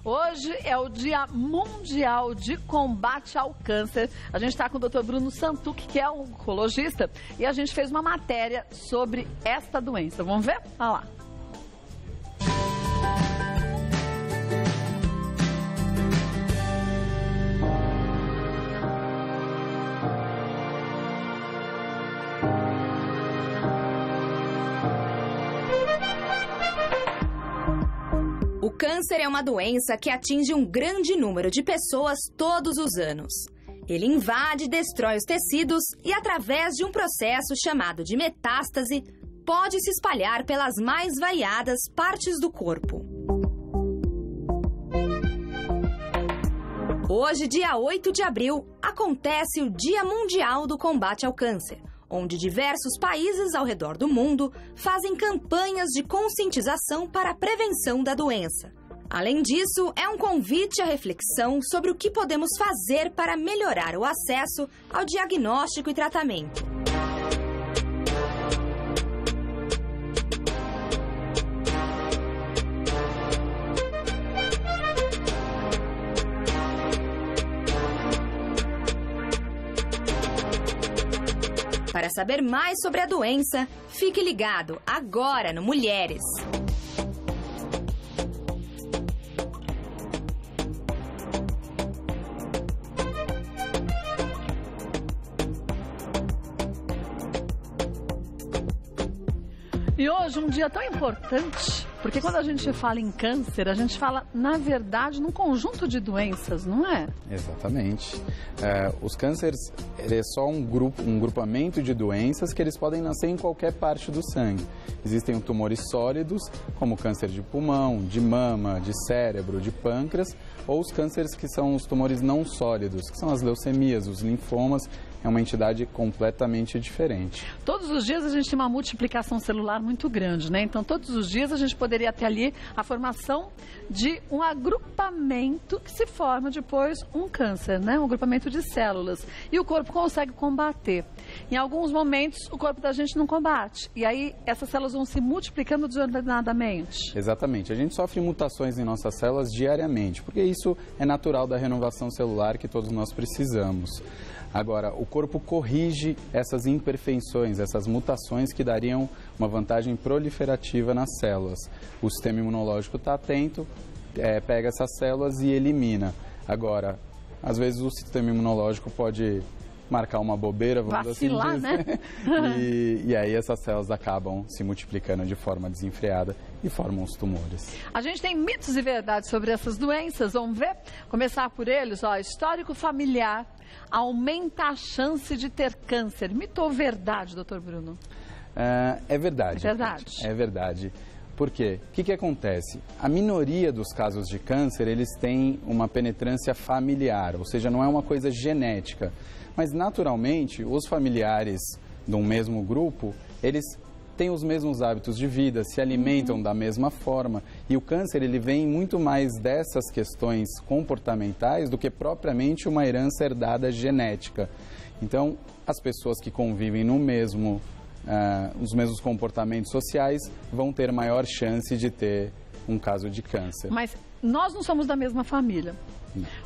Hoje é o Dia Mundial de Combate ao Câncer. A gente está com o Dr. Bruno Santuc, que é um oncologista, e a gente fez uma matéria sobre esta doença. Vamos ver? Olha lá. O câncer é uma doença que atinge um grande número de pessoas todos os anos. Ele invade e destrói os tecidos e, através de um processo chamado de metástase, pode se espalhar pelas mais variadas partes do corpo. Hoje, dia 8 de abril, acontece o Dia Mundial do Combate ao Câncer, onde diversos países ao redor do mundo fazem campanhas de conscientização para a prevenção da doença. Além disso, é um convite à reflexão sobre o que podemos fazer para melhorar o acesso ao diagnóstico e tratamento. Para saber mais sobre a doença, fique ligado agora no Mulheres. E hoje um dia tão importante, porque quando a gente fala em câncer, a gente fala, na verdade, num conjunto de doenças, não é? Exatamente. Os cânceres é só um grupamento de doenças que eles podem nascer em qualquer parte do sangue. Existem tumores sólidos, como câncer de pulmão, de mama, de cérebro, de pâncreas, ou os cânceres que são os tumores não sólidos, que são as leucemias, os linfomas. É uma entidade completamente diferente. Todos os dias a gente tem uma multiplicação celular muito grande, né? Então, todos os dias a gente poderia ter ali a formação de um agrupamento que se forma depois um câncer, né? Um agrupamento de células. E o corpo consegue combater. Em alguns momentos, o corpo da gente não combate. E aí, essas células vão se multiplicando desordenadamente. Exatamente. A gente sofre mutações em nossas células diariamente, porque isso é natural da renovação celular que todos nós precisamos. Agora, o corpo corrige essas imperfeições, essas mutações que dariam uma vantagem proliferativa nas células. O sistema imunológico está atento, pega essas células e elimina. Agora, às vezes o sistema imunológico pode marcar uma bobeira, vamos vacilar, assim dizer, né? e aí essas células acabam se multiplicando de forma desenfreada e formam os tumores. A gente tem mitos e verdades sobre essas doenças, vamos ver? Começar por eles, ó, histórico familiar aumenta a chance de ter câncer. Mito ou verdade, doutor Bruno? É verdade. É verdade. É verdade. Por quê? O que acontece? A minoria dos casos de câncer, eles têm uma penetrância familiar, ou seja, não é uma coisa genética. Mas, naturalmente, os familiares de um mesmo grupo, eles têm os mesmos hábitos de vida, se alimentam da mesma forma. E o câncer, ele vem muito mais dessas questões comportamentais do que propriamente uma herança herdada genética. Então, as pessoas que convivem no mesmo, os mesmos comportamentos sociais vão ter maior chance de ter um caso de câncer. Mas nós não somos da mesma família.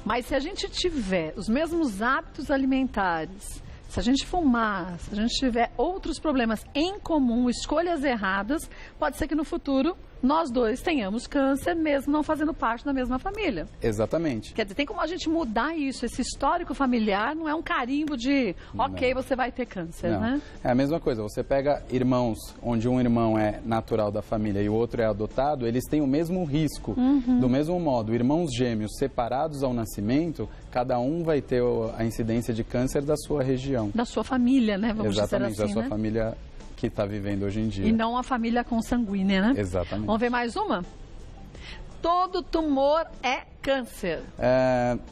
Mas se a gente tiver os mesmos hábitos alimentares, se a gente fumar, se a gente tiver outros problemas em comum, escolhas erradas, pode ser que no futuro nós dois tenhamos câncer, mesmo não fazendo parte da mesma família. Exatamente. Quer dizer, tem como a gente mudar isso? Esse histórico familiar não é um carimbo de, ok, você vai ter câncer, não. Né? É a mesma coisa, você pega irmãos, onde um irmão é natural da família e o outro é adotado, eles têm o mesmo risco. Do mesmo modo, irmãos gêmeos separados ao nascimento, cada um vai ter a incidência de câncer da sua região. Da sua família, né? Vamos Exatamente, dizer assim, da sua né? família que está vivendo hoje em dia. E não a família consanguínea, né? Exatamente. Vamos ver mais uma? Todo tumor é câncer?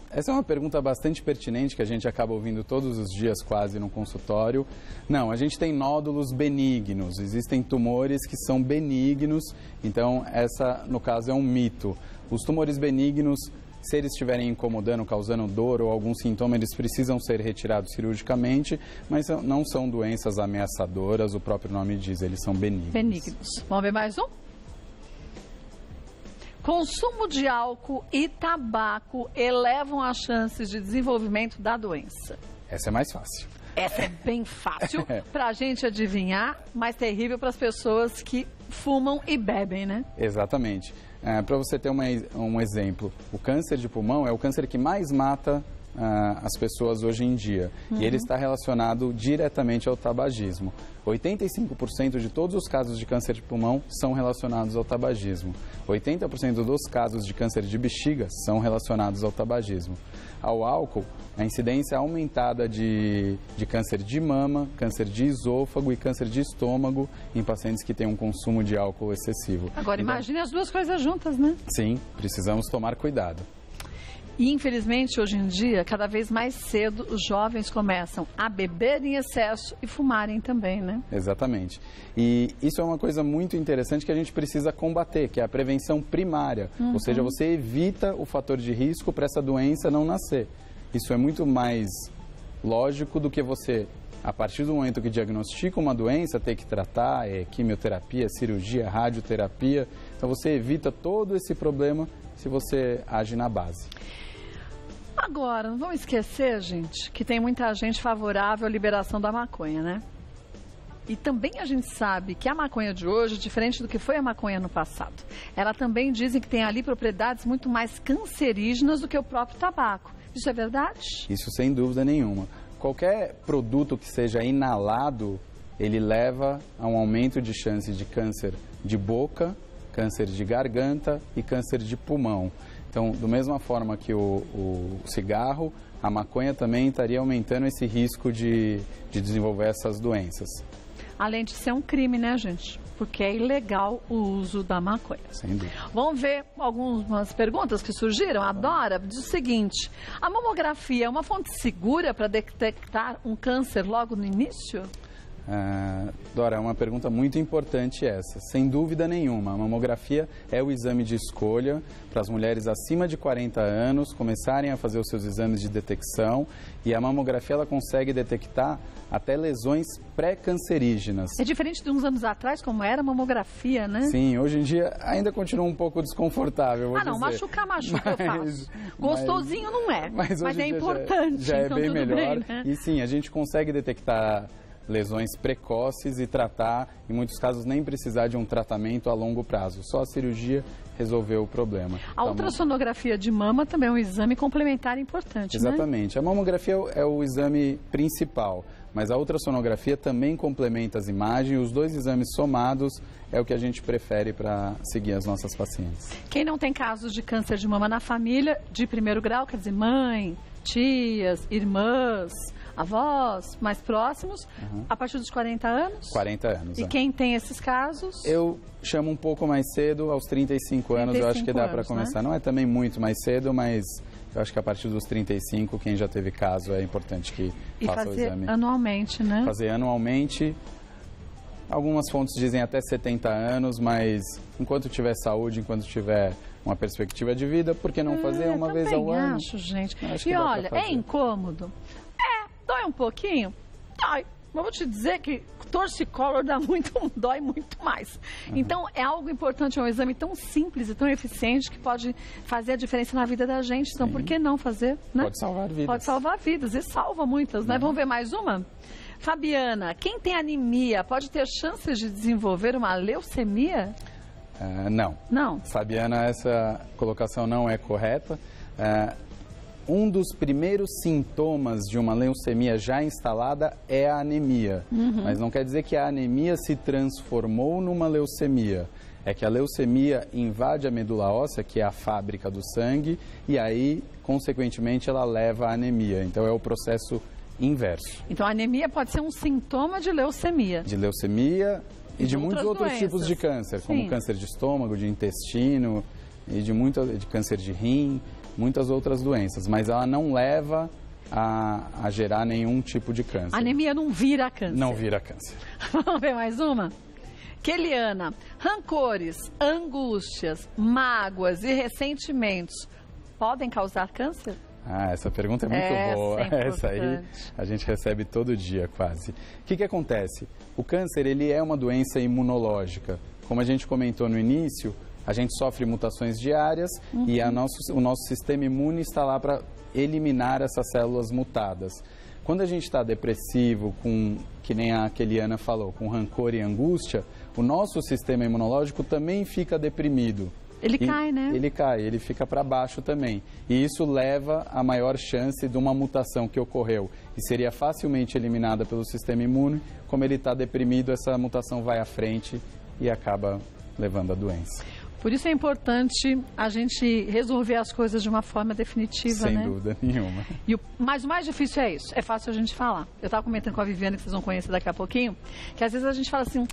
Essa é uma pergunta bastante pertinente que a gente acaba ouvindo todos os dias quase no consultório. Não, a gente tem nódulos benignos, existem tumores que são benignos, então essa, no caso, é um mito. Os tumores benignos, se eles estiverem incomodando, causando dor ou algum sintoma, eles precisam ser retirados cirurgicamente, mas não são doenças ameaçadoras, o próprio nome diz, eles são benignos. Benignos. Vamos ver mais um? Consumo de álcool e tabaco elevam as chances de desenvolvimento da doença. Essa é mais fácil. Essa é bem fácil para a gente adivinhar, mas terrível para as pessoas que fumam e bebem, né? Exatamente. Para você ter um exemplo, o câncer de pulmão é o câncer que mais mata as pessoas hoje em dia. E ele está relacionado diretamente ao tabagismo. 85% de todos os casos de câncer de pulmão são relacionados ao tabagismo. 80% dos casos de câncer de bexiga são relacionados ao tabagismo. Ao álcool, a incidência aumentada de câncer de mama, câncer de esôfago e câncer de estômago em pacientes que têm um consumo de álcool excessivo. Agora, imagine as duas coisas juntas, né? Sim, precisamos tomar cuidado. E, infelizmente, hoje em dia, cada vez mais cedo, os jovens começam a beber em excesso e fumarem também, né? Exatamente. E isso é uma coisa muito interessante que a gente precisa combater, que é a prevenção primária. Ou seja, você evita o fator de risco para essa doença não nascer. Isso é muito mais lógico do que você, a partir do momento que diagnostica uma doença, ter que tratar, quimioterapia, cirurgia, radioterapia. Então, você evita todo esse problema se você age na base. Agora, não vamos esquecer, gente, que tem muita gente favorável à liberação da maconha, né? E também a gente sabe que a maconha de hoje é diferente do que foi a maconha no passado. Ela também dizem que tem ali propriedades muito mais cancerígenas do que o próprio tabaco. Isso é verdade? Isso sem dúvida nenhuma. Qualquer produto que seja inalado, ele leva a um aumento de chance de câncer de boca, câncer de garganta e câncer de pulmão. Então, da mesma forma que o cigarro, a maconha também estaria aumentando esse risco de desenvolver essas doenças. Além de ser um crime, né, gente? Porque é ilegal o uso da maconha. Sem dúvida. Vamos ver algumas perguntas que surgiram. A Dora diz o seguinte: a mamografia é uma fonte segura para detectar um câncer logo no início? Dora, é uma pergunta muito importante essa. Sem dúvida nenhuma, a mamografia é o exame de escolha para as mulheres acima de 40 anos começarem a fazer os seus exames de detecção, e a mamografia ela consegue detectar até lesões pré-cancerígenas. É diferente de uns anos atrás, como era a mamografia, né? Sim, hoje em dia ainda continua um pouco desconfortável. Não, machuca, eu faço. Gostosinho não é, mas é importante. Já é então bem tudo melhor. Bem, né? E sim, a gente consegue detectar lesões precoces e tratar, em muitos casos, nem precisar de um tratamento a longo prazo. Só a cirurgia resolveu o problema. A ultrassonografia de mama também é um exame complementar importante, Exatamente. Né? A mamografia é o exame principal, mas a ultrassonografia também complementa as imagens. Os dois exames somados é o que a gente prefere para seguir as nossas pacientes. Quem não tem casos de câncer de mama na família, de primeiro grau, quer dizer, mãe, tias, irmãs, avós mais próximos, a partir dos 40 anos? 40 anos. E quem tem esses casos? Eu chamo um pouco mais cedo, aos 35 anos, eu acho que dá para começar. Né? Não é também muito mais cedo, mas eu acho que a partir dos 35, quem já teve caso, é importante que faça o exame. E fazer anualmente, né? Fazer anualmente. Algumas fontes dizem até 70 anos, mas enquanto tiver saúde, enquanto tiver uma perspectiva de vida, por que não fazer uma vez ao ano? Acho, gente. Acho e olha, é incômodo? Dói um pouquinho? Dói. Mas vou te dizer que torcicolor dói muito mais. Então, é algo importante, é um exame tão simples e tão eficiente que pode fazer a diferença na vida da gente. Então, por que não fazer? Né? Pode salvar vidas. Pode salvar vidas e salva muitas, né? Vamos ver mais uma? Fabiana, quem tem anemia pode ter chances de desenvolver uma leucemia? Não. Não? Fabiana, essa colocação não é correta. Um dos primeiros sintomas de uma leucemia já instalada é a anemia. Mas não quer dizer que a anemia se transformou numa leucemia. É que a leucemia invade a medula óssea, que é a fábrica do sangue, e aí, consequentemente, ela leva à anemia. Então, é o processo inverso. Então, a anemia pode ser um sintoma de leucemia. De leucemia e de muitos outros tipos de câncer, como câncer de estômago, de intestino, e de câncer de rim, muitas outras doenças, mas ela não leva a gerar nenhum tipo de câncer. A anemia não vira câncer. Não vira câncer. Vamos ver mais uma? Keliana, rancores, angústias, mágoas e ressentimentos podem causar câncer? Essa pergunta é muito boa. Essa aí importante. a gente recebe todo dia, quase. O que acontece? O câncer, ele é uma doença imunológica. Como a gente comentou no início, A gente sofre mutações diárias e o nosso sistema imune está lá para eliminar essas células mutadas. Quando a gente está depressivo, que nem a Keliana falou, com rancor e angústia, o nosso sistema imunológico também fica deprimido. Ele cai, né? Ele cai, ele fica para baixo também. E isso leva a maior chance de uma mutação que ocorreu e seria facilmente eliminada pelo sistema imune. Como ele está deprimido, essa mutação vai à frente e acaba levando a doença. Por isso é importante a gente resolver as coisas de uma forma definitiva, Sem né? dúvida nenhuma. Mas o mais difícil é isso, é fácil a gente falar. Eu estava comentando com a Viviane, que vocês vão conhecer daqui a pouquinho, que às vezes a gente fala assim,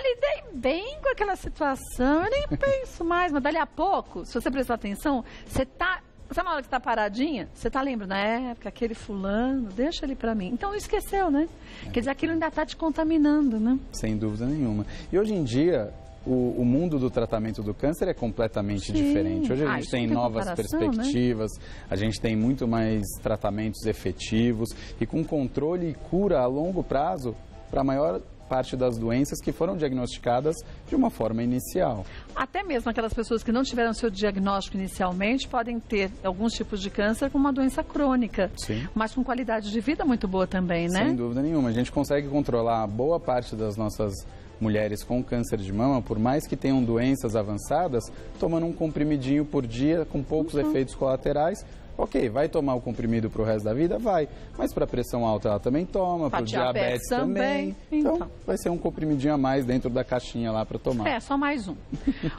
lidei bem com aquela situação, eu nem penso mais, mas dali a pouco, se você prestar atenção, você tá... Sabe na hora que você está paradinha? Você está lembrando, na época, aquele fulano, deixa ele para mim. Então, esqueceu, né? Quer dizer, aquilo ainda está te contaminando, né? Sem dúvida nenhuma. E hoje em dia, o mundo do tratamento do câncer é completamente diferente. Hoje a gente tem novas perspectivas, né? A gente tem muito mais tratamentos efetivos e com controle e cura a longo prazo para a maior parte das doenças que foram diagnosticadas de uma forma inicial. Até mesmo aquelas pessoas que não tiveram seu diagnóstico inicialmente podem ter alguns tipos de câncer com uma doença crônica, sim, mas com qualidade de vida muito boa também, né? Sem dúvida nenhuma. A gente consegue controlar boa parte das nossas mulheres com câncer de mama, por mais que tenham doenças avançadas, tomando um comprimidinho por dia com poucos efeitos colaterais. Ok, vai tomar o comprimido para o resto da vida? Vai. Mas para pressão alta ela também toma, para o diabetes também. Então, vai ser um comprimidinho a mais dentro da caixinha lá para tomar. É, só mais um.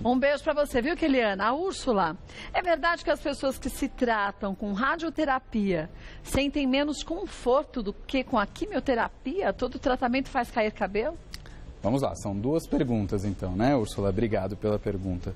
Um beijo para você, viu, Keliana? A Úrsula, é verdade que as pessoas que se tratam com radioterapia sentem menos conforto do que com a quimioterapia? Todo tratamento faz cair cabelo? Vamos lá, são duas perguntas então, né, Úrsula? Obrigado pela pergunta.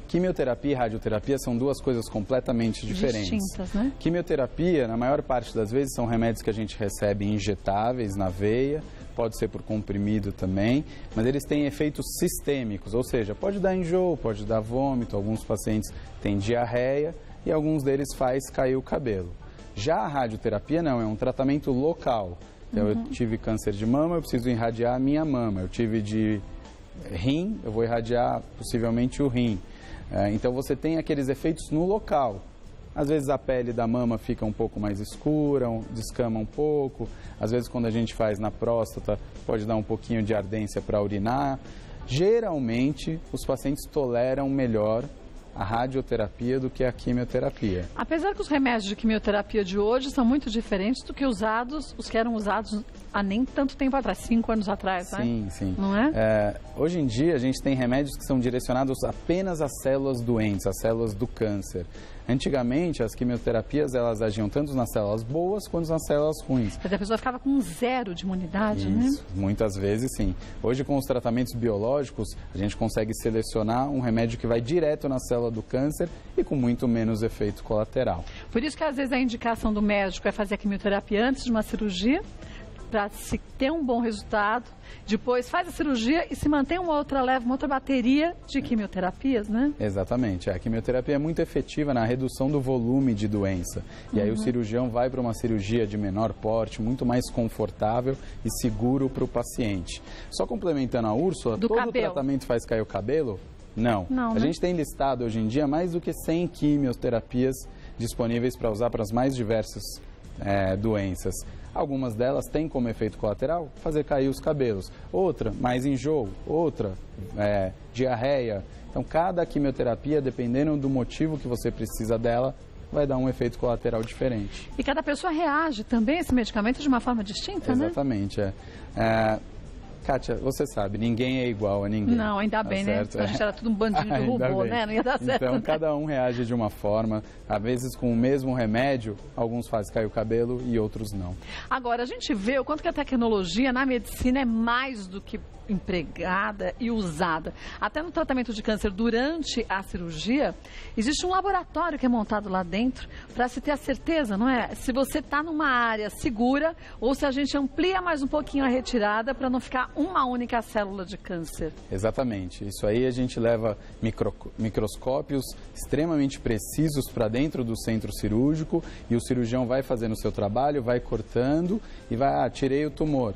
Quimioterapia e radioterapia são duas coisas completamente diferentes. Distintas, né? Quimioterapia, na maior parte das vezes, são remédios que a gente recebe injetáveis na veia, pode ser por comprimido também, mas eles têm efeitos sistêmicos, ou seja, pode dar enjoo, pode dar vômito, alguns pacientes têm diarreia e alguns deles faz cair o cabelo. Já a radioterapia não, é um tratamento local. Então, eu tive câncer de mama, eu preciso irradiar a minha mama. Eu tive de rim, eu vou irradiar possivelmente o rim. Então, você tem aqueles efeitos no local. Às vezes, a pele da mama fica um pouco mais escura, descama um pouco. Às vezes, quando a gente faz na próstata, pode dar um pouquinho de ardência para urinar. Geralmente, os pacientes toleram melhor a radioterapia do que a quimioterapia. Apesar que os remédios de quimioterapia de hoje são muito diferentes do que os que eram usados há nem tanto tempo atrás, 5 anos atrás, né? Sim, sim. Não é? Hoje em dia, a gente tem remédios que são direcionados apenas às células doentes, às células do câncer. Antigamente, as quimioterapias, elas agiam tanto nas células boas quanto nas células ruins. Mas a pessoa ficava com 0 de imunidade, né? Isso, muitas vezes sim. Hoje, com os tratamentos biológicos, a gente consegue selecionar um remédio que vai direto na célula do câncer e com muito menos efeito colateral. Por isso que, às vezes, a indicação do médico é fazer a quimioterapia antes de uma cirurgia, para se ter um bom resultado, depois faz a cirurgia e se mantém uma outra bateria de quimioterapias, né? Exatamente. A quimioterapia é muito efetiva na redução do volume de doença. E aí o cirurgião vai para uma cirurgia de menor porte, muito mais confortável e seguro para o paciente. Só complementando a Úrsula, todo tratamento faz cair o cabelo? Não. A gente tem listado hoje em dia mais do que 100 quimioterapias disponíveis para usar para as mais diversas doenças. Algumas delas têm como efeito colateral fazer cair os cabelos. Outra, mais enjoo. Outra, diarreia. Então, cada quimioterapia, dependendo do motivo que você precisa dela, vai dar um efeito colateral diferente. E cada pessoa reage também a esse medicamento de uma forma distinta, Exatamente, né? Kátia, você sabe, ninguém é igual a ninguém. Não, ainda bem, né? A gente era tudo um bandinho de robô, né? Não ia dar certo. Então, cada um reage de uma forma. Às vezes, com o mesmo remédio, alguns fazem cair o cabelo e outros não. Agora, a gente vê o quanto que a tecnologia na medicina é mais do que empregada e usada. Até no tratamento de câncer durante a cirurgia, existe um laboratório que é montado lá dentro para se ter a certeza, não é? Se você está numa área segura ou se a gente amplia mais um pouquinho a retirada para não ficar uma única célula de câncer. Exatamente. Isso aí a gente leva microscópios extremamente precisos para dentro do centro cirúrgico e o cirurgião vai fazendo o seu trabalho, vai cortando e vai, tirei o tumor.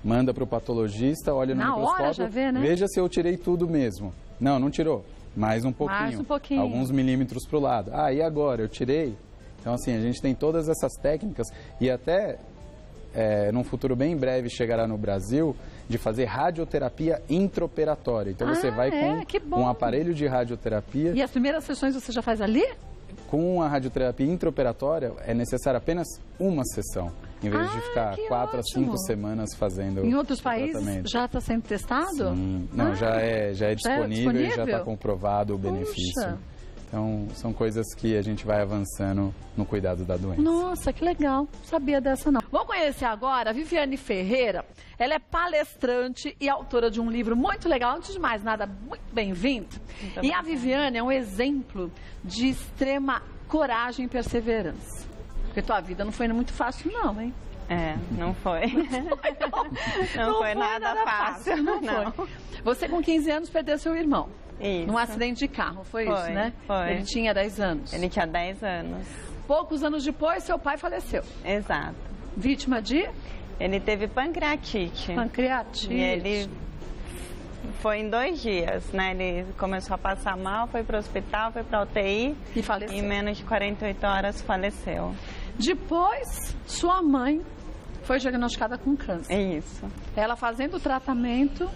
Manda para o patologista, olha no microscópio, hora já vê, né? Veja se eu tirei tudo mesmo. Não tirou. mais um pouquinho. Alguns milímetros para o lado. Ah, e agora? Eu tirei? Então, assim, a gente tem todas essas técnicas e até, num futuro bem breve, chegará no Brasil, de fazer radioterapia intraoperatória. Então, você vai com um aparelho de radioterapia. E as primeiras sessões você já faz ali? Com a radioterapia intraoperatória, é necessária apenas uma sessão, em vez de ficar 4 a 5 semanas fazendo. Em outros países já está sendo testado? Sim. Não, já é disponível e já está comprovado o benefício. Puxa. Então, são coisas que a gente vai avançando no cuidado da doença. Nossa, que legal. Não sabia dessa, não. Vamos conhecer agora a Viviane Ferreira. Ela é palestrante e autora de um livro muito legal. Antes de mais nada, muito bem-vindo. E a Viviane é um exemplo de extrema coragem e perseverança. Porque tua vida não foi muito fácil, não, hein? Não foi. Não foi nada fácil. Não foi. Você, com 15 anos, perdeu seu irmão. Isso. Num acidente de carro, foi isso, né? Foi. Ele tinha 10 anos. Ele tinha 10 anos. Poucos anos depois, seu pai faleceu. Exato. Vítima de? Ele teve pancreatite. Pancreatite. E ele foi em 2 dias, né? Ele começou a passar mal, foi para o hospital, foi para a UTI. E faleceu. Em menos de 48 horas faleceu. Depois, sua mãe foi diagnosticada com câncer. Isso. Ela fazendo o tratamento,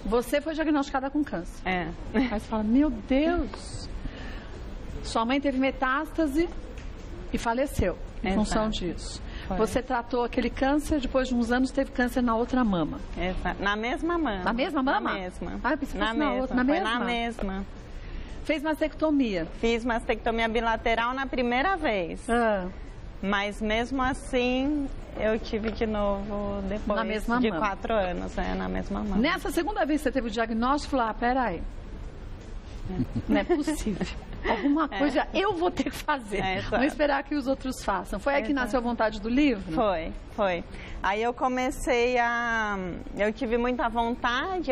você foi diagnosticada com câncer. Aí você fala, meu Deus, sua mãe teve metástase e faleceu em função disso. Foi. Você tratou aquele câncer, depois de uns anos teve câncer na outra mama. Exato. Na mesma mama. Na mesma mama? Na mesma. Ah, eu pensei que fosse na outra. Na mesma? Foi na mesma. Fez mastectomia? Fiz mastectomia bilateral na primeira vez. Mas mesmo assim, eu tive de novo depois na mesma de mama. 4 anos, na mesma mama. Nessa segunda vez que você teve o diagnóstico, falou, peraí, não é possível. Alguma coisa eu vou ter que fazer. Não esperar que os outros façam. Foi aí que nasceu a vontade do livro? Foi. Aí eu comecei eu tive muita vontade,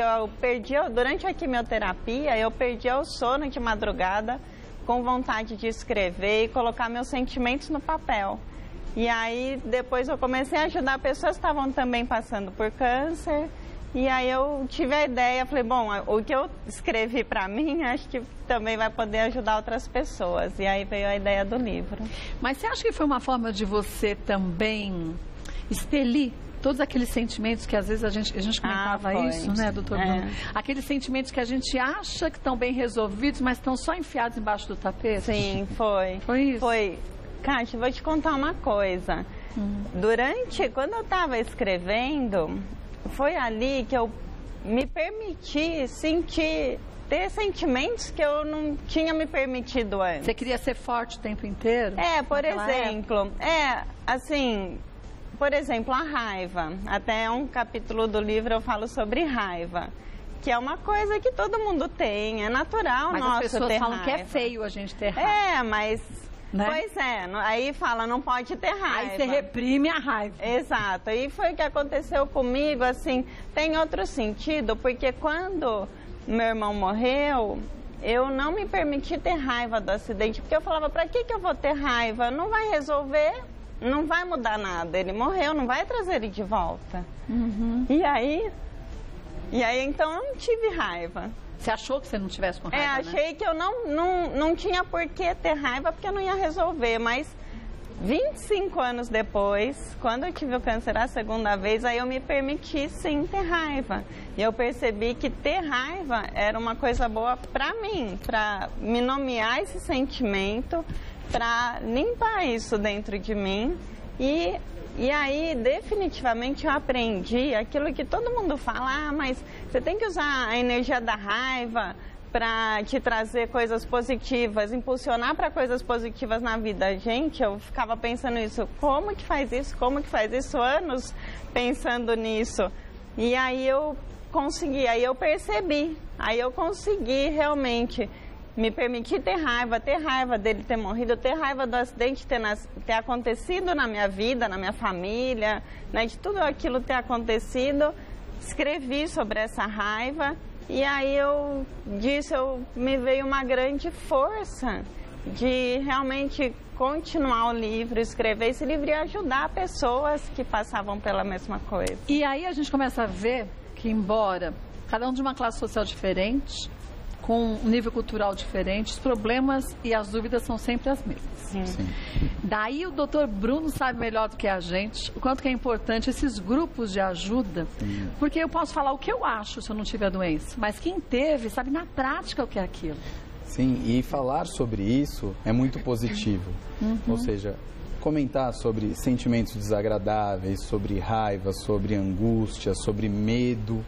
durante a quimioterapia, eu perdia o sono de madrugada, com vontade de escrever e colocar meus sentimentos no papel. E aí, depois eu comecei a ajudar pessoas que estavam também passando por câncer. E aí eu tive a ideia, falei, bom, o que eu escrevi para mim, acho que também vai poder ajudar outras pessoas. E aí veio a ideia do livro. Mas você acha que foi uma forma de você também expelir todos aqueles sentimentos que às vezes a gente comentava isso, né, doutor Bruno? Aqueles sentimentos que a gente acha que estão bem resolvidos, mas estão só enfiados embaixo do tapete? Sim, foi. Foi isso? Foi. Kátia, vou te contar uma coisa. Quando eu estava escrevendo, foi ali que eu me permiti ter sentimentos que eu não tinha me permitido antes. Você queria ser forte o tempo inteiro? Por exemplo, por exemplo, a raiva. Até um capítulo do livro eu falo sobre raiva, que é uma coisa que todo mundo tem, é natural mas nosso as pessoas ter falam raiva. que é feio a gente ter raiva. Mas... Né? Pois aí fala, não pode ter raiva. Aí você reprime a raiva. Exato, e foi o que aconteceu comigo, assim, tem outro sentido, porque quando meu irmão morreu, eu não me permiti ter raiva do acidente, porque eu falava, pra que eu vou ter raiva? Não vai resolver, não vai mudar nada, ele morreu, não vai trazer ele de volta. E aí então eu não tive raiva. Você achou que você não tivesse com raiva, achei que eu não tinha por que ter raiva, porque eu não ia resolver, mas 25 anos depois, quando eu tive o câncer a segunda vez, aí eu me permiti sim ter raiva. E eu percebi que ter raiva era uma coisa boa pra mim, pra me nomear esse sentimento, pra limpar isso dentro de mim. E aí, definitivamente, eu aprendi aquilo que todo mundo fala, mas você tem que usar a energia da raiva para te trazer coisas positivas, impulsionar para coisas positivas na vida. Gente, eu ficava pensando nisso, como que faz isso, anos pensando nisso. E aí eu consegui realmente me permitir ter raiva dele ter morrido, ter raiva do acidente ter acontecido na minha vida, na minha família, né, de tudo aquilo ter acontecido. Escrevi sobre essa raiva e aí me veio uma grande força de realmente continuar o livro, escrever esse livro e ajudar pessoas que passavam pela mesma coisa. E aí a gente começa a ver que, embora cada um de uma classe social diferente, com um nível cultural diferente, os problemas e as dúvidas são sempre as mesmas. Sim. Daí o doutor Bruno sabe melhor do que a gente o quanto que é importante esses grupos de ajuda, porque eu posso falar o que eu acho se eu não tiver a doença, mas quem teve sabe na prática o que é aquilo. Sim, e falar sobre isso é muito positivo. Ou seja, comentar sobre sentimentos desagradáveis, sobre raiva, sobre angústia, sobre medo,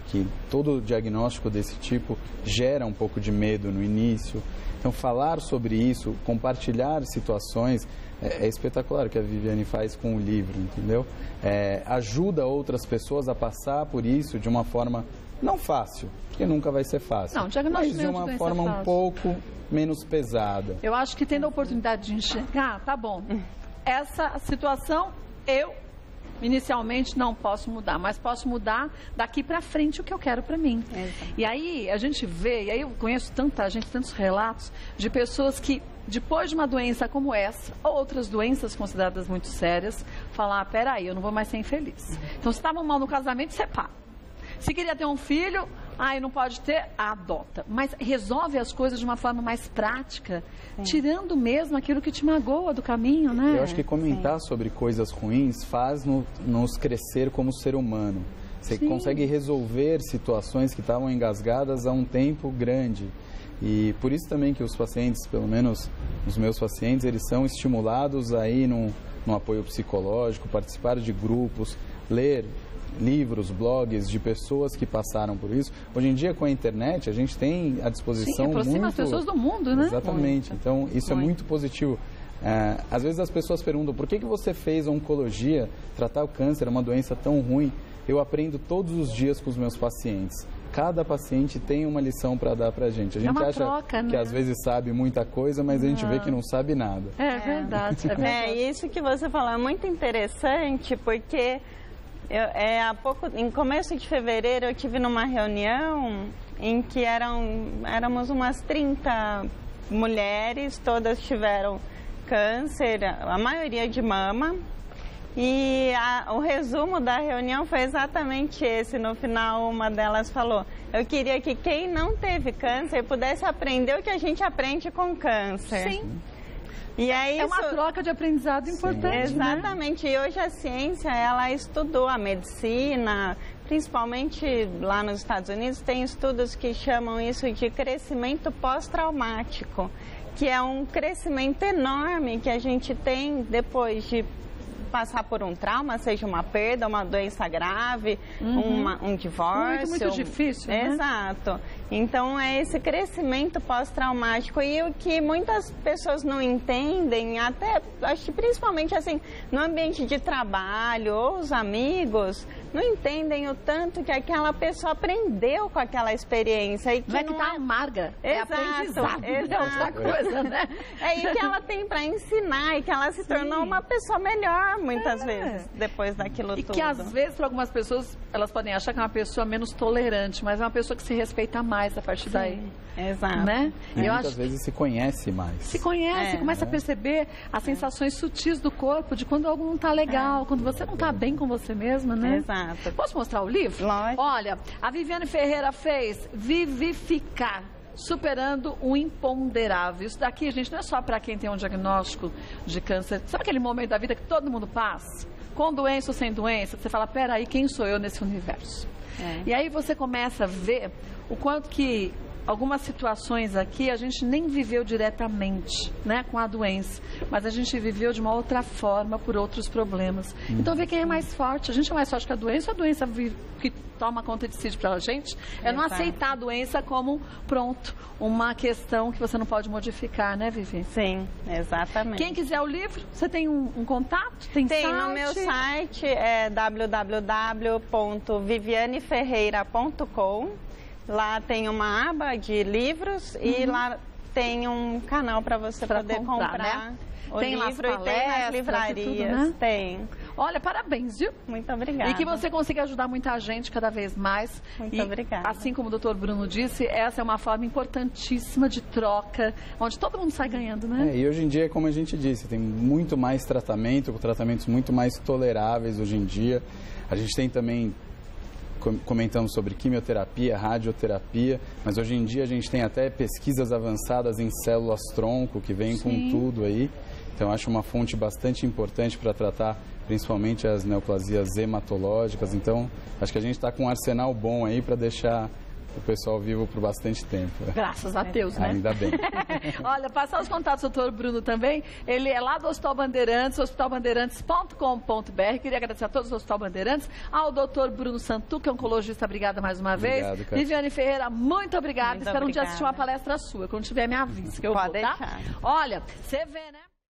que todo diagnóstico desse tipo gera um pouco de medo no início. Então, falar sobre isso, compartilhar situações, é espetacular o que a Viviane faz com o livro, entendeu? Ajuda outras pessoas a passar por isso de uma forma não fácil, porque nunca vai ser fácil, não, diagnóstico mas de uma forma um pouco menos pesada. Eu acho que tendo a oportunidade de enxergar, tá bom, essa situação eu inicialmente não posso mudar, mas posso mudar daqui para frente o que eu quero para mim. E aí a gente vê, e aí eu conheço tanta gente, tantos relatos de pessoas que depois de uma doença como essa, ou outras doenças consideradas muito sérias, falar, peraí, eu não vou mais ser infeliz. Então se estava mal no casamento, separa. Se queria ter um filho, não pode ter, adota. Mas resolve as coisas de uma forma mais prática, tirando mesmo aquilo que te magoa do caminho, né? Eu acho que comentar sobre coisas ruins faz nos crescer como ser humano. Você consegue resolver situações que estavam engasgadas há um tempo grande. E por isso também que os pacientes, pelo menos os meus pacientes, eles são estimulados aí no apoio psicológico, participar de grupos, ler livros, blogs de pessoas que passaram por isso. Hoje em dia, com a internet, a gente tem à disposição aproxima as pessoas do mundo, né? Exatamente. Então, isso é muito positivo. Às vezes as pessoas perguntam, por que você fez oncologia? Tratar o câncer é uma doença tão ruim. Eu aprendo todos os dias com os meus pacientes. Cada paciente tem uma lição para dar para a gente. A gente acha troca, que às vezes sabe muita coisa, mas a gente vê que não sabe nada. É verdade. Isso que você falou é muito interessante, porque em começo de fevereiro eu tive numa reunião em que éramos umas 30 mulheres, todas tiveram câncer, a maioria de mama, e o resumo da reunião foi exatamente esse. No final, uma delas falou, eu queria que quem não teve câncer pudesse aprender o que a gente aprende com câncer. Sim. E é uma troca de aprendizado importante. Exatamente. Né? E hoje a ciência, ela estudou a medicina, principalmente lá nos Estados Unidos, tem estudos que chamam isso de crescimento pós-traumático, que é um crescimento enorme que a gente tem depois de passar por um trauma, seja uma perda, uma doença grave, um divórcio. Muito difícil, né? Exato. Então, é esse crescimento pós-traumático. E o que muitas pessoas não entendem, até, acho que principalmente assim, no ambiente de trabalho ou os amigos, não entendem o tanto que aquela pessoa aprendeu com aquela experiência. E que não é que tá amarga, é aprendizado, é outra coisa, né? E que ela tem para ensinar e que ela se tornou uma pessoa melhor, muitas vezes, depois daquilo tudo. E que às vezes, para algumas pessoas, elas podem achar que é uma pessoa menos tolerante, mas é uma pessoa que se respeita mais a partir daí. Exato. Né? E muitas vezes se conhece mais. Se conhece, começa a perceber as sensações sutis do corpo, de quando algo não está legal, quando você não está bem com você mesma, né? Exato. Posso mostrar o livro? Lógico. Olha, a Viviane Ferreira fez Vivificar, superando o imponderável. Isso daqui, gente, não é só para quem tem um diagnóstico de câncer. Sabe aquele momento da vida que todo mundo passa? Com doença ou sem doença, você fala, peraí, quem sou eu nesse universo? E aí você começa a ver o quanto que algumas situações aqui a gente nem viveu diretamente, né, com a doença, mas a gente viveu de uma outra forma por outros problemas. Então vê quem é mais forte. A gente é mais forte que a doença que toma conta de si para a gente é não aceitar a doença como pronto, uma questão que você não pode modificar, né, Vivi? Sim, exatamente. Quem quiser o livro, você tem um contato? Tem site? No meu site, é www.vivianeferreira.com. Lá tem uma aba de livros e lá tem um canal para você poder comprar né? o tem livro e tem nas livrarias. Tudo, né? Tem. Olha, parabéns, viu? Muito obrigada. E que você consiga ajudar muita gente cada vez mais. Muito obrigada. Assim como o Dr. Bruno disse, essa é uma forma importantíssima de troca, onde todo mundo sai ganhando, né? E hoje em dia, como a gente disse, tem muito mais tratamento, tratamentos muito mais toleráveis hoje em dia. A gente tem também comentamos sobre quimioterapia, radioterapia, mas hoje em dia a gente tem até pesquisas avançadas em células-tronco, que vem com tudo aí. Então, acho uma fonte bastante importante para tratar principalmente as neoplasias hematológicas. Então, acho que a gente está com um arsenal bom aí para deixar o pessoal vivo por bastante tempo. Graças a Deus, né? Ainda bem. Olha, passar os contatos do doutor Bruno também. Ele é lá do Hospital Bandeirantes, hospitalbandeirantes.com.br. Queria agradecer a todos do Hospital Bandeirantes, ao doutor Bruno Santuca, oncologista, obrigada mais uma vez. Obrigado, Cátia. Viviane Ferreira, muito obrigada. Muito Espero um dia obrigada. assistir uma palestra sua. Quando tiver, me avisa que eu Pode vou, tá? deixar. Olha, você vê, né?